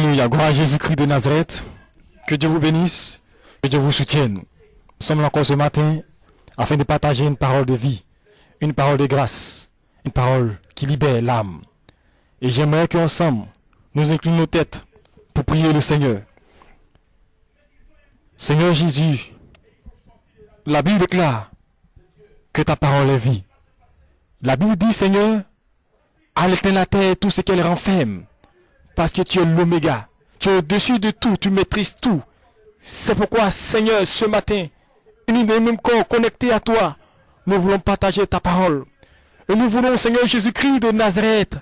Alléluia, gloire à Jésus-Christ de Nazareth. Que Dieu vous bénisse, que Dieu vous soutienne. Nous sommes là encore ce matin afin de partager une parole de vie, une parole de grâce, une parole qui libère l'âme. Et j'aimerais qu'ensemble, nous inclinions nos têtes pour prier le Seigneur. Seigneur Jésus, la Bible déclare que ta parole est vie. La Bible dit, Seigneur, à l'éteindre la terre tout ce qu'elle renferme, parce que tu es l'oméga, tu es au-dessus de tout, tu maîtrises tout. C'est pourquoi, Seigneur, ce matin, unis dans le même corps, connectés à toi, nous voulons partager ta parole. Et nous voulons, Seigneur Jésus-Christ de Nazareth,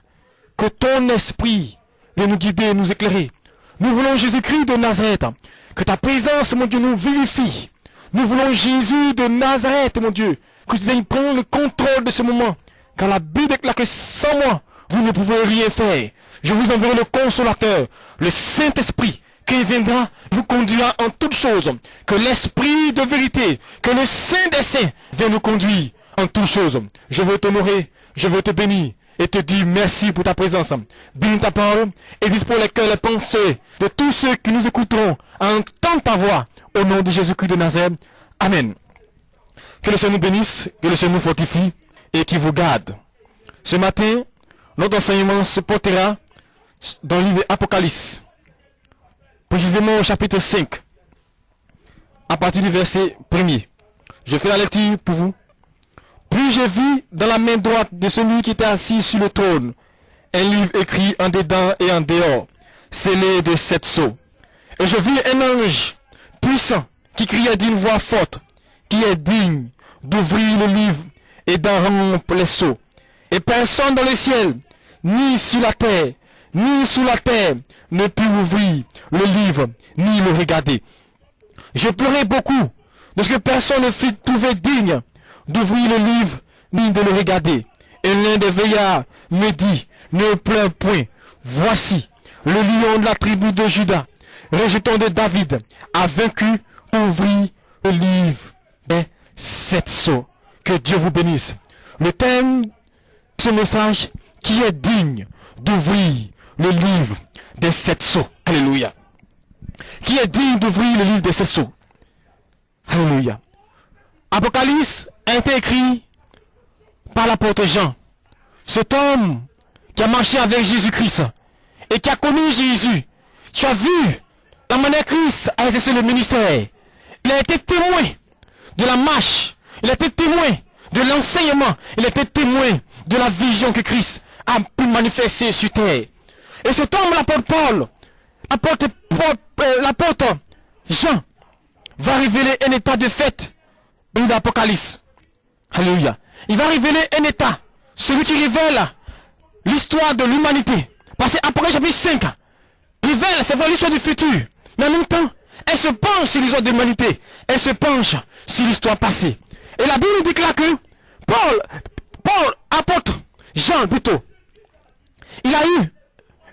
que ton esprit vienne nous guider, nous éclairer. Nous voulons, Jésus-Christ de Nazareth, que ta présence, mon Dieu, nous vivifie. Nous voulons, Jésus de Nazareth, mon Dieu, que tu viennes prendre le contrôle de ce moment. Car la Bible déclare que sans moi, vous ne pouvez rien faire. Je vous enverrai le consolateur, le Saint-Esprit, qui viendra vous conduira en toutes choses. Que l'Esprit de vérité, que le Saint des Saints vienne nous conduire en toutes choses. Je veux t'honorer, je veux te bénir et te dire merci pour ta présence. Bénis ta parole et dispose les cœurs, les pensées de tous ceux qui nous écouteront à entendre ta voix. Au nom de Jésus-Christ de Nazareth. Amen. Que le Seigneur nous bénisse, que le Seigneur nous fortifie et qu'il vous garde. Ce matin, notre enseignement se portera dans le livre Apocalypse, précisément au chapitre 5, à partir du verset 1er. Je fais la lecture pour vous. Puis j'ai vu dans la main droite de celui qui était assis sur le trône un livre écrit en dedans et en dehors, scellé de 7 sceaux. Et je vis un ange puissant qui criait d'une voix forte, qui est digne d'ouvrir le livre et d'en rompre les sceaux. Et personne dans le ciel, ni sur la terre, ni sous la terre, ne put ouvrir le livre, ni le regarder. Je pleurais beaucoup, de ce que personne ne fut trouvé digne d'ouvrir le livre, ni de le regarder. Et l'un des veillards me dit, ne pleure point, voici, le lion de la tribu de Juda, rejeton de David, a vaincu pour ouvrir le livre des 7 sceaux. Que Dieu vous bénisse. Le thème de ce message, qui est digne d'ouvrir le livre des 7 sceaux. Alléluia. Qui est digne d'ouvrir le livre des 7 sceaux. Alléluia. Apocalypse a été écrit par l'apôtre Jean. Cet homme qui a marché avec Jésus-Christ et qui a connu Jésus. Tu as vu la manière Christ a exercé le ministère. Il a été témoin de la marche. Il a été témoin de l'enseignement. Il a été témoin de la vision que Christ a pu manifester sur terre. Et cet homme, l'apôtre Paul, l'apôtre Jean, va révéler un état de fait dans l'Apocalypse. Alléluia. Il va révéler un état, celui qui révèle l'histoire de l'humanité. Parce que Apocalypse chapitre 5 révèle, c'est vrai, l'histoire du futur. Mais en même temps, elle se penche sur l'histoire de l'humanité. Elle se penche sur l'histoire passée. Et la Bible déclare que Paul, apôtre, Jean plutôt, il a eu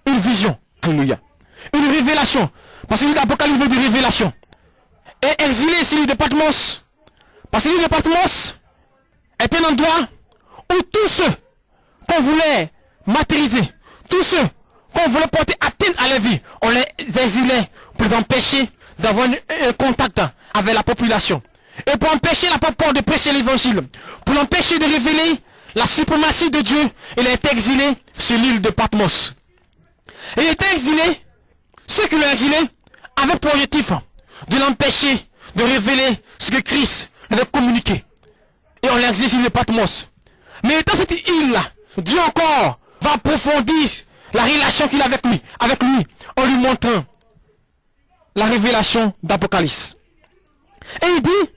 une vision. Alléluia. Une révélation. Parce que l'Apocalypse veut dire révélation. Et exilé sur l'île de Patmos. Parce que l'île de Patmos est un endroit où tous ceux qu'on voulait martyriser, tous ceux qu'on voulait porter atteinte à la vie, on les exilait pour les empêcher d'avoir un contact avec la population. Et pour empêcher la Paul de prêcher l'évangile, pour l'empêcher de révéler la suprématie de Dieu, il a été exilé sur l'île de Patmos. Et il était exilé, ceux qui l'ont exilé avaient pour objectif de l'empêcher de révéler ce que Christ devait communiquer. Et on l'a exilé sur l'île de Patmos. Mais dans cette île-là, Dieu encore va approfondir la relation qu'il a avec lui, en lui montrant la révélation d'Apocalypse. Et il dit,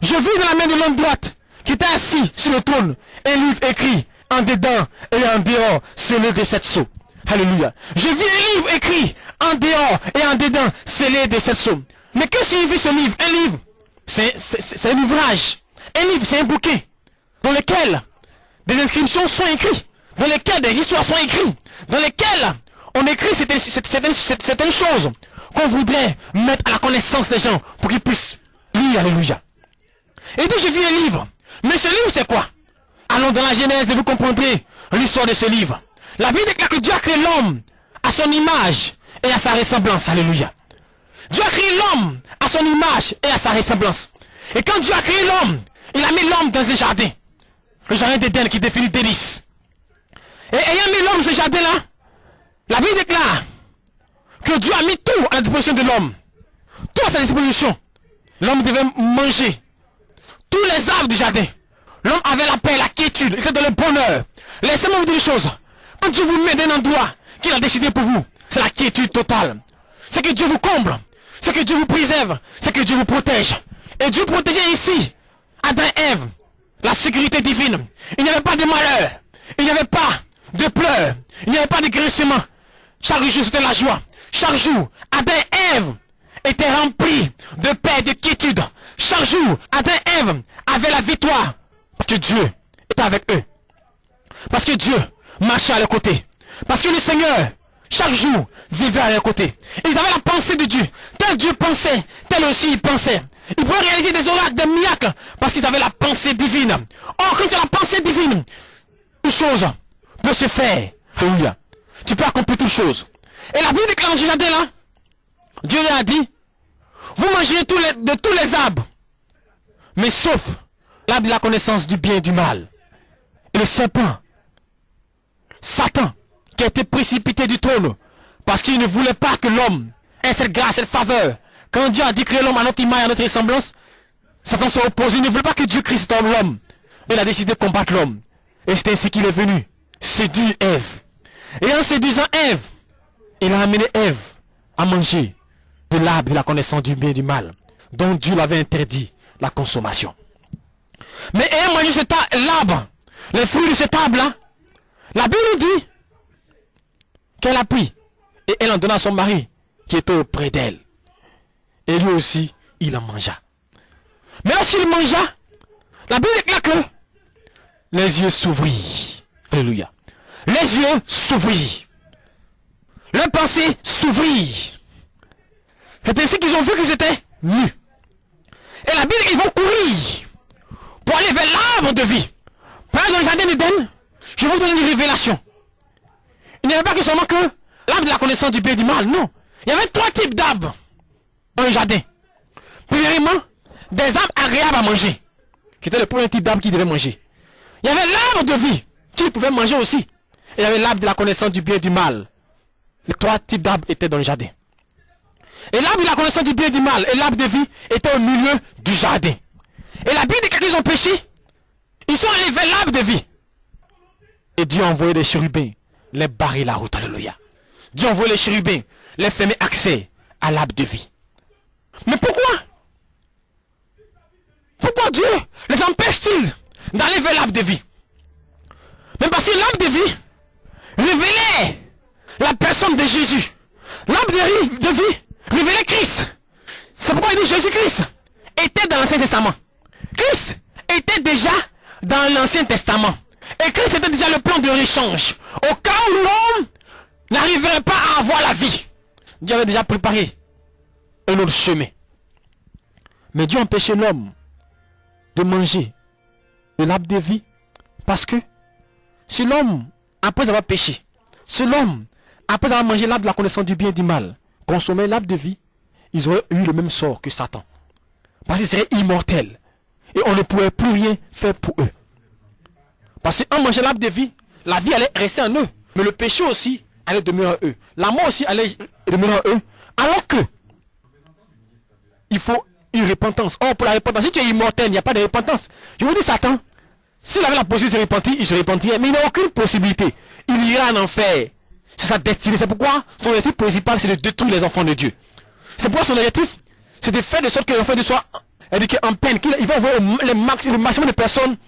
je vis dans la main de l'homme droite qui était assis sur le trône un livre écrit en dedans et en dehors, scellé de 7 sceaux. Alléluia. Je vis un livre écrit en dehors et en dedans, scellé de 7 sceaux. Mais que signifie ce livre? Un livre, c'est un ouvrage. Un livre, c'est un bouquet dans lequel des inscriptions sont écrites, dans lequel des histoires sont écrites, dans lequel on écrit certaines choses qu'on voudrait mettre à la connaissance des gens pour qu'ils puissent lire. Alléluia. Et donc je vis un livre. Mais ce livre c'est quoi? Allons dans la Genèse et vous comprendrez l'histoire de ce livre. La Bible déclare que Dieu a créé l'homme à son image et à sa ressemblance. Alléluia. Dieu a créé l'homme à son image et à sa ressemblance. Et quand Dieu a créé l'homme, il a mis l'homme dans un jardin. Le jardin d'Éden qui définit délice. Et ayant mis l'homme dans ce jardin-là, la Bible déclare que Dieu a mis tout à la disposition de l'homme. Tout à sa disposition. L'homme devait manger tous les arbres du jardin. L'homme avait la paix, la quiétude, il était dans le bonheur. Laissez-moi vous dire une chose. Quand Dieu vous met d'un endroit qu'il a décidé pour vous, c'est la quiétude totale. C'est que Dieu vous comble. C'est que Dieu vous préserve. C'est que Dieu vous protège. Et Dieu protégeait ici Adam et Ève. La sécurité divine. Il n'y avait pas de malheur. Il n'y avait pas de pleurs. Il n'y avait pas de graissement. Chaque jour c'était la joie. Chaque jour, Adam et Ève étaient remplis de paix et de quiétude. Chaque jour, Adam et Ève avaient la victoire. Parce que Dieu était avec eux. Parce que Dieu marchait à leur côté. Parce que le Seigneur, chaque jour, vivait à leur côté. Ils avaient la pensée de Dieu. Tel Dieu pensait, tel aussi il pensait. Ils pouvaient réaliser des oracles, des miracles, parce qu'ils avaient la pensée divine. Or, quand tu as la pensée divine, toute chose peut se faire. Alléluia. Tu peux accomplir toutes choses. Et la Bible déclare dans ce jardin-là, Dieu leur a dit, vous mangerez de tous les arbres, mais sauf l'arbre de la connaissance du bien et du mal. Et le serpent, Satan, qui a été précipité du trône, parce qu'il ne voulait pas que l'homme ait cette grâce, cette faveur. Quand Dieu a dit créer l'homme à notre image, à notre ressemblance, Satan s'est opposé, il ne voulait pas que Dieu crée cet homme, l'homme. Il a décidé de combattre l'homme. Et c'est ainsi qu'il est venu séduire Ève. Et en séduisant Ève, il a amené Ève à manger de l'arbre de la connaissance du bien et du mal, dont Dieu l'avait interdit la consommation. Mais ayant mangé l'arbre, les fruits de cet arbre-là, la Bible dit qu'elle a pris et elle en donna à son mari qui était auprès d'elle. Et lui aussi, il en mangea. Mais lorsqu'il mangea, la Bible déclare que les yeux s'ouvrirent. Alléluia. Les yeux s'ouvrirent. Leurs pensées s'ouvrirent. C'est ainsi qu'ils ont vu qu'ils étaient nus. Et la Bible, ils vont courir pour aller vers l'arbre de vie. Par exemple, dans le jardin d'Éden, je vais vous donner une révélation. Il n'y avait pas que seulement que l'arbre de la connaissance du bien et du mal, non. Il y avait 3 types d'arbres dans le jardin. Premièrement, des arbres agréables à manger, qui était le premier type d'arbre qu'ils devaient manger. Il y avait l'arbre de vie, qu'ils pouvaient manger aussi. Et il y avait l'arbre de la connaissance du bien et du mal. Les 3 types d'arbres étaient dans le jardin. Et l'arbre de la connaissance du bien et du mal et l'arbre de vie étaient au milieu du jardin. Et la Bible dit qu'ils ont péché. Ils sont allés vers l'arbre de vie. Et Dieu a envoyé des chérubins les barrer la route. Alléluia. Dieu a envoyé les chérubins les fermer accès à l'arbre de vie. Mais pourquoi Dieu les empêche-t-il d'aller vers l'arbre de vie? Mais parce que l'arbre de vie révélait la personne de Jésus. L'arbre de vie révélait Christ. C'est pourquoi il dit Jésus-Christ était dans l'Ancien Testament. Christ était déjà dans l'Ancien Testament. Et Christ était déjà le plan de réchange. Au cas où l'homme n'arriverait pas à avoir la vie. Dieu avait déjà préparé un autre chemin. Mais Dieu empêchait l'homme de manger de l'arbre de vie. Parce que si l'homme, après avoir péché, si l'homme, après avoir mangé l'arbre de la connaissance du bien et du mal, consommait l'arbre de vie, ils auraient eu le même sort que Satan. Parce qu'ils seraient immortels. Et on ne pourrait plus rien faire pour eux. Parce qu'en mangeant l'arbre de vie, la vie allait rester en eux. Mais le péché aussi allait demeurer en eux. La mort aussi allait demeurer en eux. Alors que il faut une repentance. Or, pour la repentance, si tu es immortel, il n'y a pas de repentance. Je vous dis, Satan, s'il avait la possibilité de se repentir, il se repentirait. Mais il n'a aucune possibilité. Il ira en enfer. C'est sa destinée. C'est pourquoi son objectif principal, c'est de détruire les enfants de Dieu. C'est pourquoi son objectif, c'est de faire de sorte que les enfants de Dieu soient en peine. Il va envoyer le maximum de personnes